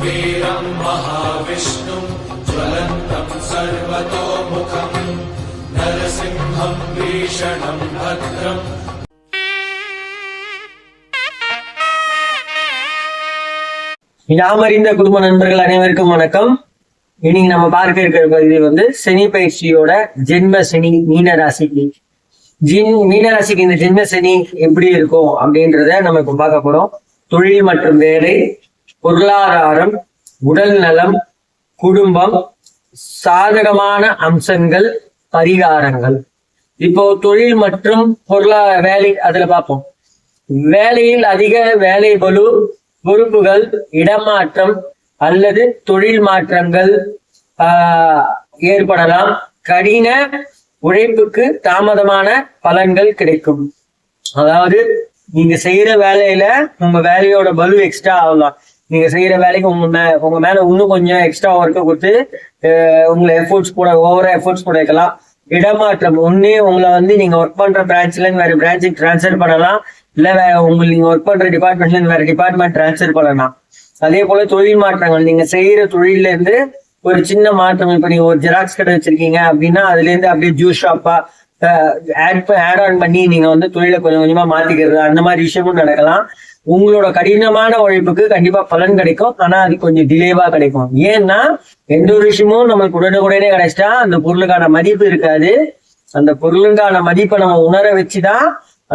वीरं महाविष्णुं ज्वलन्तं सर्वतोमुखं नरसिंहं भीषणं भद्रम् யாமறிந்த குடும்ப நண்பர்கள் அனைவருக்கும் வணக்கம். இன்னைக்கு நம்ம பார்க்க இருக்கிற பகுதி சனி பயிற்சியோட ஜென்ம சனி மீனராசிக்கு. மீனராசிக்கு இந்த ஜென்ம சனி எப்படி இருக்கும் அப்படின்றத நம்ம இப்ப பார்க்க போறோம். தொழில் மற்றும் வேலை, பொருளாதாரம், உடல் நலம், குடும்பம், சாதகமான அம்சங்கள், பரிகாரங்கள். இப்போ தொழில் மற்றும் வேலை அதுல பார்ப்போம். வேலையில் அதிக வேலை பளு, பொறுப்புகள், இடமாற்றம் அல்லது தொழில் மாற்றங்கள் ஏற்படலாம். கடின உழைப்புக்கு தாமதமான பலன்கள் கிடைக்கும். அதாவது நீங்க செய்யற வேலையில உங்க வேலையோட பலு எக்ஸ்ட்ரா ஆகலாம். நீங்க செய்யற வேலைக்கு உங்க மேல இன்னும் கொஞ்சம் எக்ஸ்ட்ரா ஒர்க்கை கொடுத்து உங்களை ஓவரா எஃபோர்ட்ஸ் போட வைக்கலாம். இடமாற்றம் உங்களை நீங்க ஒர்க் பண்ற பிரான்ச்ல இருந்து வேற பிரான்ச்சுக்கு டிரான்ஸ்ஃபர் பண்ணலாம். இல்ல நீங்க ஒர்க் பண்ற டிபார்ட்மெண்ட்ல இருந்து வேற டிபார்ட்மெண்ட் டிரான்ஸ்ஃபர் பண்ணலாம். அதே போல தொழில் மாற்றங்கள், நீங்க செய்யற தொழில இருந்து ஒரு சின்ன மாற்றம். இப்ப நீங்க ஒரு ஜெராக்ஸ் கடை வச்சிருக்கீங்க அப்படின்னா அதுல இருந்து அப்படியே ஜூஸ் ஷாப்பா ஆட் ஆன் பண்ணி நீங்க தொழிலை கொஞ்சம் கொஞ்சமா மாத்திக்கிறது, அந்த மாதிரி விஷயமும் நடக்கலாம். உங்களோட கடினமான உழைப்புக்கு கண்டிப்பா பலன் கிடைக்கும். ஆனா அது கொஞ்சம் டிலேவா கிடைக்கும். ஏன்னா எந்த ஒரு விஷயமும் நம்மளுக்கு உடனே கிடைச்சிட்டா அந்த பொருளுக்கான மதிப்பு இருக்காது. அந்த பொருளுக்கான மதிப்பை நம்ம உணர வச்சுதான்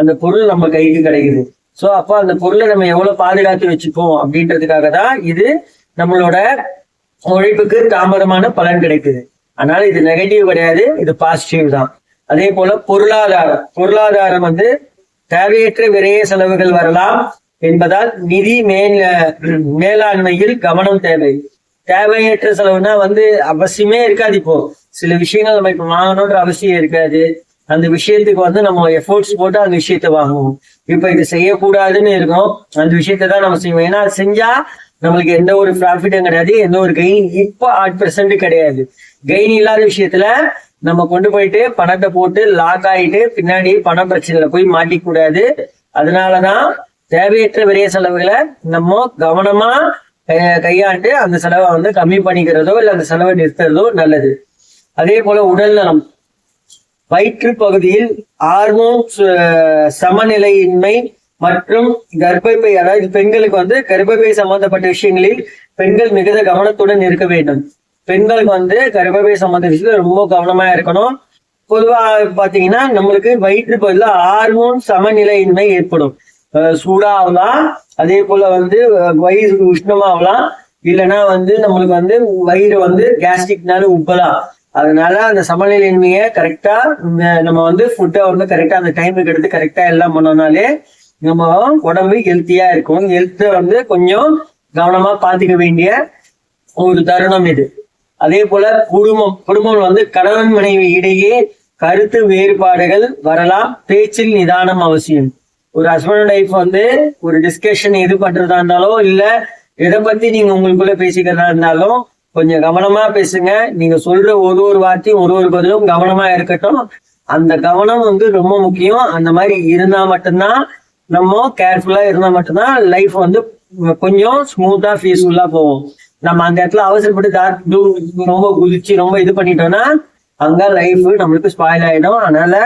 அந்த பொருள் நம்ம கைக்கு கிடைக்குது. சோ அப்போ அந்த பொருளை நம்ம எவ்வளவு பாதுகாத்து வச்சுப்போம் அப்படின்றதுக்காக தான் இது நம்மளோட உழைப்புக்கு தாமதமான பலன் கிடைக்குது. அதனால இது நெகட்டிவ் கிடையாது, இது பாசிட்டிவ் தான். அதே போல பொருளாதாரம் தேவையற்ற விரைய செலவுகள் வரலாம் என்பதால் நிதி மேலாண்மையில் கவனம் தேவை. தேவையற்ற செலவுனா அவசியமே இருக்காது. இப்போ சில விஷயங்கள் நம்ம இப்ப வாங்கணுன்ற அவசியம் இருக்காது. அந்த விஷயத்துக்கு நம்ம எஃபோர்ட்ஸ் போட்டு அந்த விஷயத்த வாங்குவோம். இப்ப இது செய்யக்கூடாதுன்னு இருக்கும், அந்த விஷயத்த தான் நம்ம செய்வோம். ஏன்னா அது செஞ்சா நம்மளுக்கு எந்த ஒரு ப்ராஃபிட்டும் கிடையாது, எந்த ஒரு கெயின் இப்போ 100% கிடையாது. கெயின் இல்லாத விஷயத்துல நம்ம கொண்டு போயிட்டு பணத்தை போட்டு லாக் ஆயிட்டு பின்னாடி பண பிரச்சனையில போய் மாட்டிக்க கூடாது. அதனாலதான் தேவையற்ற விரைய செலவுகளை நம்ம கவனமா கையாண்டு அந்த செலவை கம்மி பண்ணிக்கிறதோ இல்ல அந்த செலவை நிறுத்துறதோ நல்லது. அதே போல உடல் நலம், வயிற்று பகுதியில் ஹார்மோன்ஸ் சமநிலையின்மை மற்றும் கர்ப்பப்பை, அதாவது பெண்களுக்கு கர்ப்பப்பை சம்பந்தப்பட்ட விஷயங்களில் பெண்கள் மிகுந்த கவனத்துடன் இருக்க வேண்டும். பெண்களுக்கு கர்ப்பப்பை சம்பந்த விஷயத்துல ரொம்ப கவனமா இருக்கணும். பொதுவா பாத்தீங்கன்னா நம்மளுக்கு வயிற்று பகுதியில ஹார்மோன் சமநிலையின்மை ஏற்படும். சூடாகலாம், அதே போல வயிறு உஷ்ணமாகலாம், இல்லைன்னா நம்மளுக்கு வயிறு கேஸ்ட்ரிக்னால உப்பலாம். அதனால அந்த சமநிலையின்மையை கரெக்டா நம்ம ஃபுட்டை கரெக்டா அந்த டைமுக்கு எடுத்து கரெக்டா எல்லாம் பண்ணோம்னாலே நம்ம உடம்பு ஹெல்த்தியா இருக்கும். ஹெல்த்தை கொஞ்சம் கவனமா பாத்துக்க வேண்டிய ஒரு தருணம் இது. அதே போல குடும்பம் கணவன் மனைவி இடையே கருத்து வேறுபாடுகள் வரலாம். பேச்சில் நிதானம் அவசியம். ஒரு ஹஸ்பண்ட் ஒய்ஃப் ஒரு டிஸ்கஷன் எது பண்றதா இருந்தாலும் இல்ல எதை பத்தி நீங்க உங்களுக்குள்ள பேசிக்கிறதா இருந்தாலும் கொஞ்சம் கவனமா பேசுங்க. நீங்க சொல்ற ஒரு வார்த்தையும் ஒரு பதிலும் கவனமா இருக்கட்டும். அந்த கவனம் ரொம்ப முக்கியம். அந்த மாதிரி இருந்தா மட்டும்தான், நம்ம கேர்ஃபுல்லா இருந்தா மட்டும்தான் லைஃப் கொஞ்சம் ஸ்மூத்தா பீஸ்ஃபுல்லா போகும். நம்ம அந்த இடத்துல அவசரப்பட்டு ரொம்ப குதிச்சு ரொம்ப இது பண்ணிட்டோம்னா அங்க லைஃப் நம்மளுக்கு ஸ்பாயில் ஆயிடும். அதனால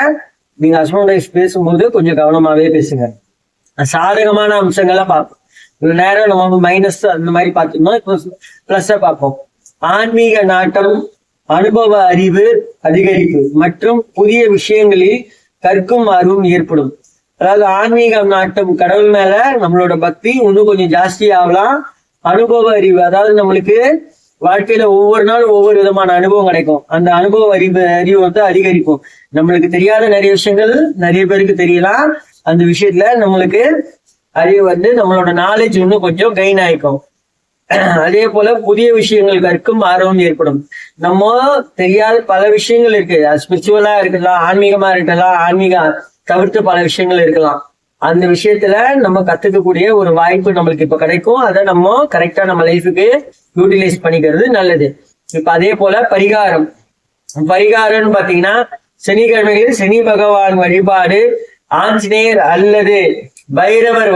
நீங்க ஹஸ்பண்ட் ஒய்ஃப் பேசும்போது கொஞ்சம் கவனமாவே பேசுங்க. சாதகமான அம்சங்களை பார்ப்போம். ஒரு நேரம் நம்ம மைனஸ் அந்த மாதிரி பார்த்தோம்னா இப்போ பிளஸ் பார்ப்போம். ஆன்மீக நாட்டம், அனுபவ அறிவு அதிகரிப்பு மற்றும் புதிய விஷயங்களில் கற்கும் ஆர்வம் ஏற்படும். அதாவது ஆன்மீக நாட்டம், கடவுள் மேல நம்மளோட பக்தி இன்னும் கொஞ்சம் ஜாஸ்தி ஆகலாம். அனுபவ அறிவு, அதாவது நம்மளுக்கு வாழ்க்கையில ஒவ்வொரு நாளும் ஒவ்வொரு விதமான அனுபவம் கிடைக்கும். அந்த அனுபவ அறிவு அதிகரிக்கும். நம்மளுக்கு தெரியாத நிறைய விஷயங்கள் நிறைய பேருக்கு தெரியலாம். அந்த விஷயத்துல நம்மளுக்கு அறிவு நம்மளோட நாலேஜ் இன்னும் கொஞ்சம் கெயின் ஆயிக்கும். அதே போல புதிய விஷயங்கள் கற்கும் ஆர்வம் ஏற்படும். நம்ம தெரியாத பல விஷயங்கள் இருக்கு. ஸ்பிரிச்சுவலா இருக்கலாம், ஆன்மீகமா இருக்கலாம், ஆன்மீக தவிர்த்து பல விஷயங்கள் இருக்கலாம். அந்த விஷயத்துல நம்ம கத்துக்கக்கூடிய ஒரு வாய்ப்பு நம்மளுக்கு இப்ப கிடைக்கும். அதை நம்ம கரெக்டா நம்ம லைஃபுக்கு யூட்டிலைஸ் பண்ணிக்கிறது நல்லது. இப்ப அதே போல பரிகாரம்னு பாத்தீங்கன்னா சனிக்கிழமைகளில் சனி பகவான் வழிபாடு, ஆஞ்சநேயர் அல்லது பைரவரை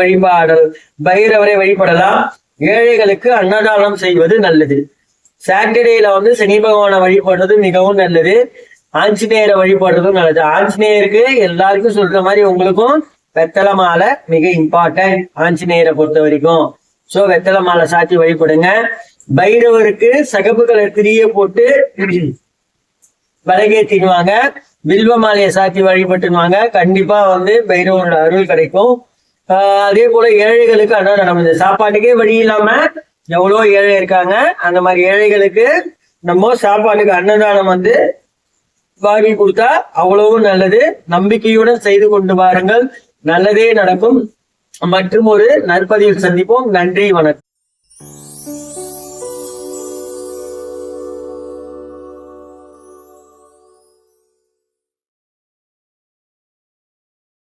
வழிபடலாம். ஏழைகளுக்கு அன்னதானம் செய்வது நல்லது. சாட்டர்டேல வந்து சனி பகவானை வழிபடுறது மிகவும் நல்லது. ஆஞ்சநேயரை வழிபடுறதும் நல்லது. ஆஞ்சநேயருக்கு எல்லாருக்கும் சொல்ற மாதிரி உங்களுக்கும் வெத்தலை மாலை மிக இம்பார்ட்டன்ட் ஆஞ்சநேயரை பொறுத்த வரைக்கும். சோ வெத்தலை மாலை சாத்தி வழிபடுங்க. பைரவருக்கு சகப்பு கலர் திரிய போட்டு விலகேற்றிடுவாங்க. வில்வ மாலையை சாத்தி வழிபட்டுவாங்க. கண்டிப்பா வந்து பைரவரோட அருள் கிடைக்கும். அதே போல ஏழைகளுக்கு அன்னதானம், இந்த சாப்பாட்டுக்கே வழி இல்லாம எவ்வளோ ஏழை இருக்காங்க. அந்த மாதிரி ஏழைகளுக்கு நம்ம சாப்பாட்டுக்கு அன்னதானம் வந்து வாங்கி கொடுத்தா அவ்வளவும் நல்லது. நம்பிக்கையுடன் செய்து கொண்டு வாருங்கள், நல்லதே நடக்கும். மற்றும் ஒரு நற்பதிவில் சந்திப்போம். நன்றி, வணக்கம்.